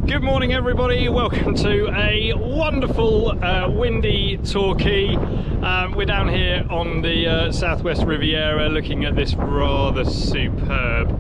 Good morning everybody, welcome to a wonderful windy Torquay. We're down here on the Southwest Riviera looking at this rather superb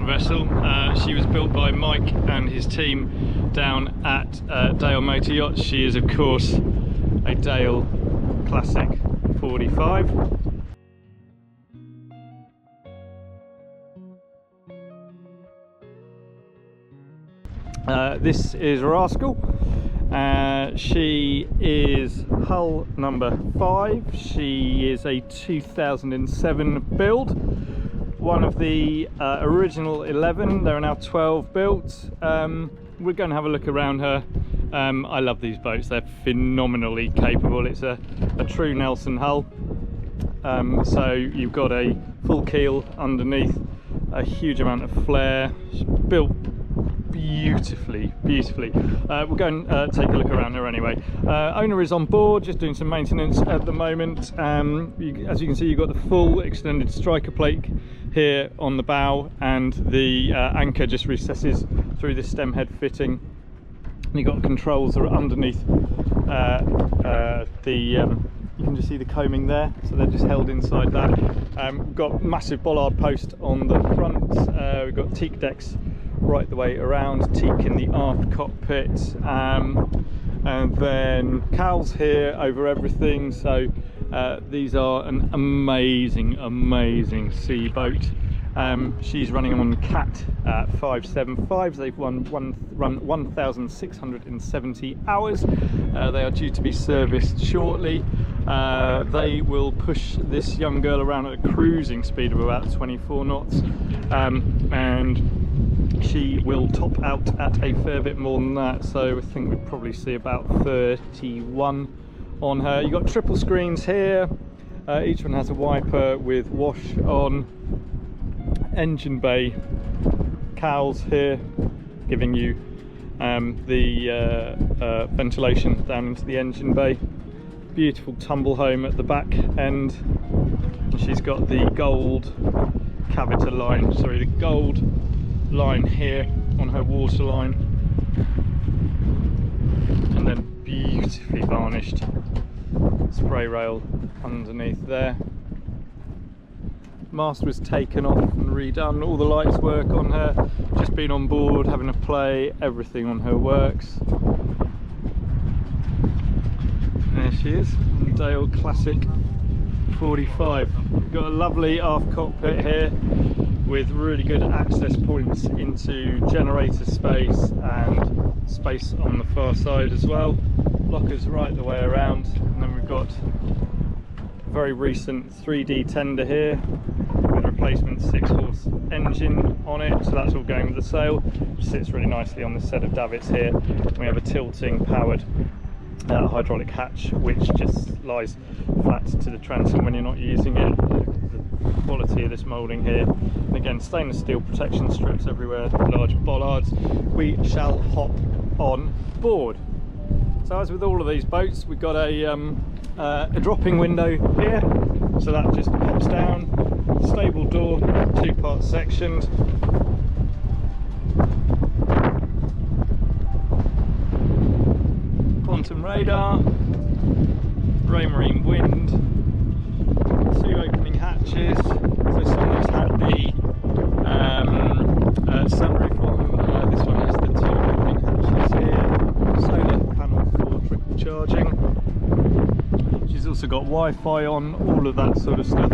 vessel. She was built by Mike and his team down at Dale Motor-Yacht. She is of course a Dale Classic 45. This is RASCAL. She is hull number 5. She is a 2007 build, one of the original 11. There are now 12 built. We're going to have a look around her. I love these boats, they're phenomenally capable. It's a true Nelson hull. So you've got a full keel underneath, a huge amount of flare. She's built beautifully. We'll go and take a look around her anyway. Owner is on board, just doing some maintenance at the moment. As you can see, you've got the full extended striker plate here on the bow, and the anchor just recesses through the stem head fitting. And you've got controls that are underneath you can just see the coaming there, so they're just held inside that. We've got massive bollard post on the front. We've got teak decks right the way around, teak in the aft cockpit, and then cowls here over everything. So these are an amazing sea boat. She's running on Cat 575s. They've run 1,670 hours. They are due to be serviced shortly. They will push this young girl around at a cruising speed of about 24 knots, and she will top out at a fair bit more than that. So I think we'd probably see about 31 on her. You've got triple screens here. Each one has a wiper with wash on. Engine bay cowls here, giving you the ventilation down into the engine bay. Beautiful tumble home at the back end. And she's got the gold cavita line, the gold line here on her waterline, and then beautifully varnished spray rail underneath there. Mast was taken off and redone. All the lights work on her. Just been on board, having a play. Everything on her works. There she is, Dale Classic 45. We've got a lovely aft cockpit here with really good access points into generator space and space on the far side as well. Lockers right the way around, and then we've got a very recent 3D tender here with replacement 6-horse engine on it, so that's all going with the sail, which sits really nicely on the set of davits here. We have a tilting powered hydraulic hatch which just lies flat to the transom when you're not using it. The quality of this moulding here, and again stainless steel protection strips everywhere, large bollards. We shall hop on board. So as with all of these boats, we've got a dropping window here, so that just pops down. Stable door, 2-part sectioned. Quantum radar, Raymarine wind, 2 opening hatches. So some of these had the sunroof on. This one has the 2 opening hatches here. Solar panel for triple charging. She's also got Wi-Fi on, all of that sort of stuff.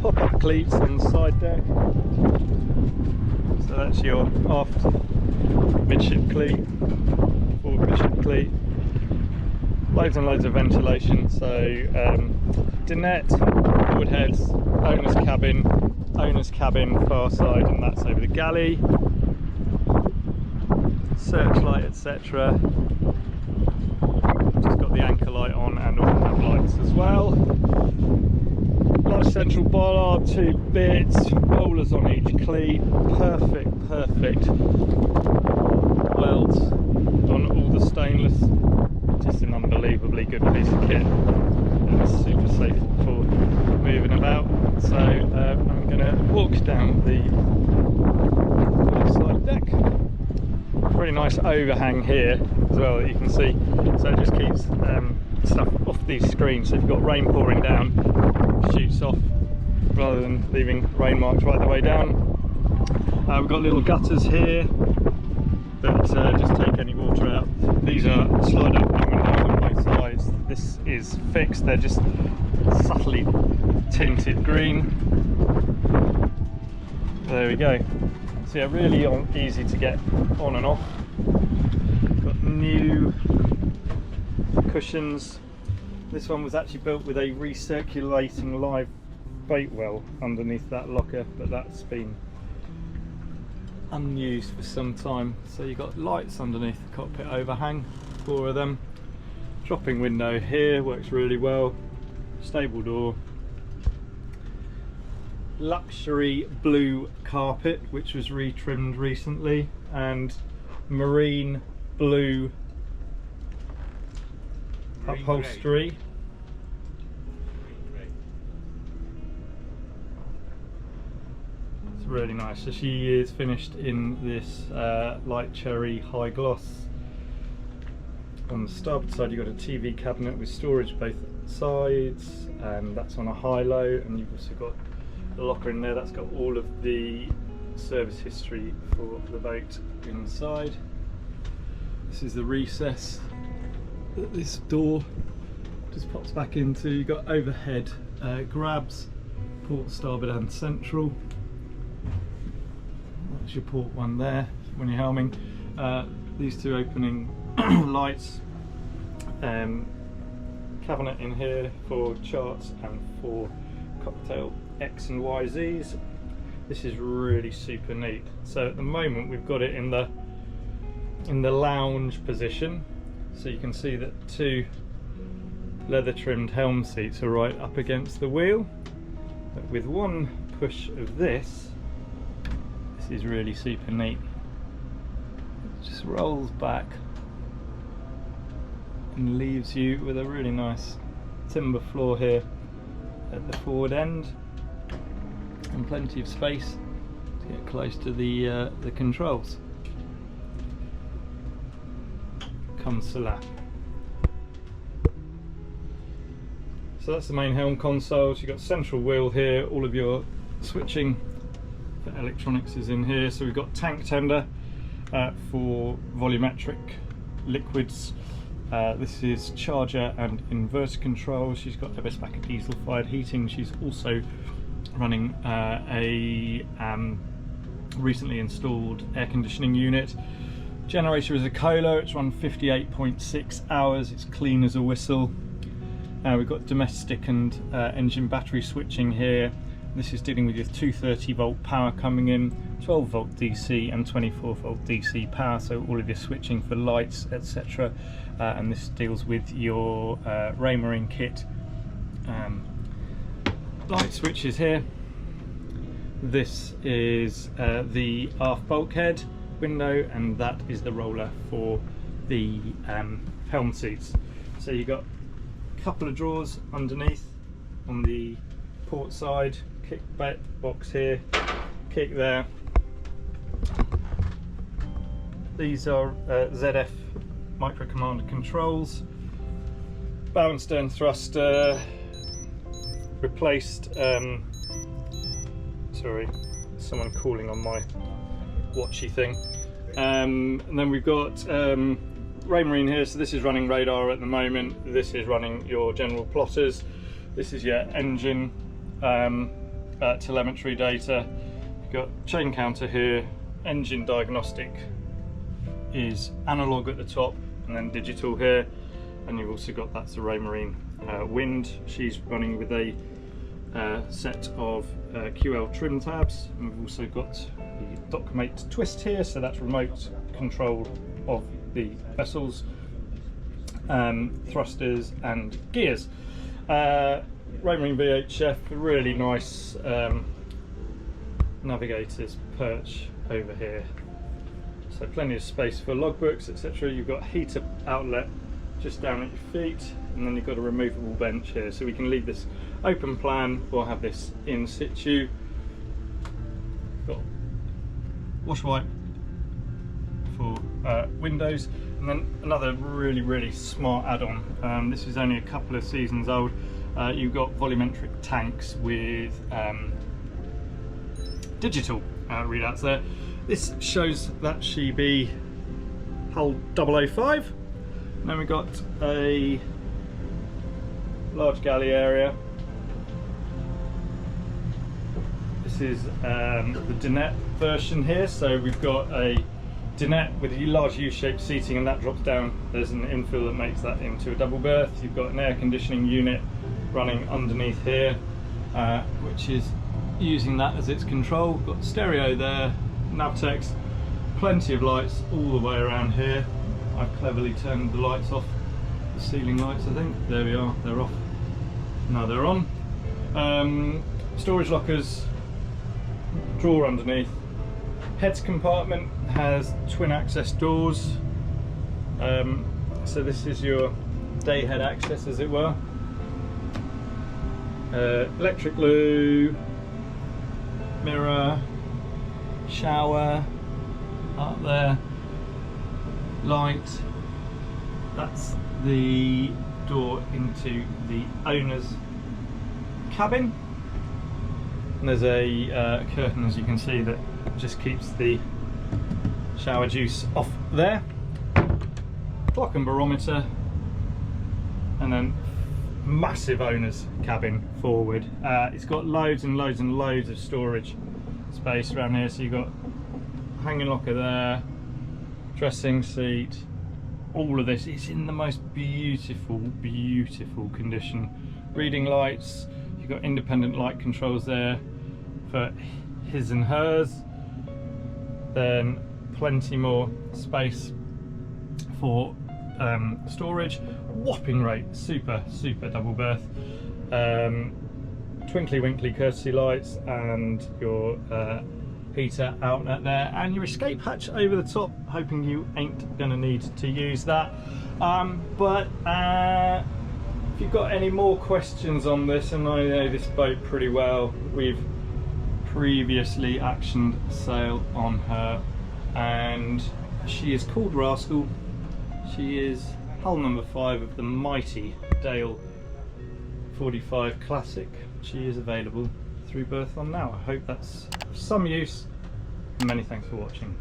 Pop-up cleats on the side deck. So that's your aft midship cleat, forward midship cleat. Loads and loads of ventilation. So dinette, forward heads, owner's cabin far side, and that's over the galley. Searchlight, etc. Just got the anchor light on and all the nav lights as well. Large central bollard, 2 bits, rollers on each cleat. Perfect welds on all the stainless. Just an unbelievably good piece of kit, and it's super safe for moving about. So I'm going to walk down the side deck. Really nice overhang here as well that you can see, so it just keeps stuff off these screens. So if you've got rain pouring down, it shoots off rather than leaving rain marks right the way down. We've got little gutters here that just take any water out. These are slide opening windows on both sides. This is fixed, they're just subtly tinted green. There we go. So yeah, really easy to get on and off. Got new cushions. This one was actually built with a recirculating live bait well underneath that locker, but that's been unused for some time. So you've got lights underneath the cockpit overhang, 4 of them. Dropping window here, works really well. Stable door. Luxury blue carpet, which was retrimmed recently, and marine blue upholstery. It's really nice. So she is finished in this light cherry high gloss. On the starboard side you've got a TV cabinet with storage both sides, and that's on a high-low, and you've also got the locker in there that's got all of the service history for the boat inside. This is the recess that this door just pops back into. You've got overhead grabs, port, starboard and central. That's your port one there when you're helming. These 2 opening lights, cabinet in here for charts and for cocktail X and Y Z's. This is really super neat. So at the moment we've got it in the lounge position, so you can see that 2 leather trimmed helm seats are right up against the wheel, but with one push of this is really super neat. It just rolls back and leaves you with a really nice timber floor here at the forward end, and plenty of space to get close to the controls. Comes to lap. So that's the main helm console. So you've got central wheel here, all of your switching for electronics is in here. So we've got tank tender for volumetric liquids. This is charger and inverter control. She's got Ebesbacher diesel fired heating. She's also running a recently installed air conditioning unit. Generator is a Kohler. It's run 58.6 hours. It's clean as a whistle. We've got domestic and engine battery switching here. This is dealing with your 230 volt power coming in, 12 volt DC and 24 volt DC power, so all of your switching for lights, etc. And this deals with your Raymarine kit light switches here. This is the aft bulkhead window, and that is the roller for the helm seats. So you've got a couple of drawers underneath on the port side, kick box here, kick there. These are ZF micro command controls. Bow and stern thruster replaced. Sorry, someone calling on my watchy thing. And then we've got Raymarine here. So this is running radar at the moment. This is running your general plotters. This is your engine telemetry data. You've got chain counter here. Engine diagnostic is analog at the top and then digital here, and you've also got that's the Raymarine wind. She's running with a set of QL trim tabs, and we've also got the Dockmate twist here, so that's remote control of the vessels, thrusters and gears. Raymarine VHF, really nice navigator's perch over here, so plenty of space for logbooks, etc. You've got heater outlet just down at your feet, and then you've got a removable bench here, so we can leave this open plan or have this in situ. Got wash wipe for windows. And then another really smart add-on, this is only a couple of seasons old. You've got volumetric tanks with digital readouts there. This shows that Sheeby hull 005. And then we've got a large galley area. This is the dinette version here, so we've got a dinette with a large U-shaped seating, and that drops down. There's an infill that makes that into a double berth. You've got an air conditioning unit running underneath here, which is using that as its control. Got stereo there, Navtex, plenty of lights all the way around here. I've cleverly turned the lights off, the ceiling lights I think. There we are, they're off. Now they're on. Storage lockers, drawer underneath. Heads compartment has twin access doors. So this is your day head access, as it were. Electric loo, mirror, shower up there, light. That's the door into the owner's cabin. And there's a curtain, as you can see, that just keeps the shower juice off there. Clock and barometer, and then massive owner's cabin forward. It's got loads and loads of storage space around here. So you've got hanging locker there, dressing seat, all of this. It's in the most beautiful condition. Reading lights, you've got independent light controls there for his and hers. Then plenty more space for storage. Whopping rate, super double berth. Twinkly winkly courtesy lights, and your heater outlet there, and your escape hatch over the top. Hoping you ain't gonna need to use that. But if you've got any more questions on this, and I know this boat pretty well, we've previously actioned sale on her, and she is called Rascal. She is hull number 5 of the mighty Dale 45 Classic. She is available through Berthon now. I hope that's of some use. Many thanks for watching.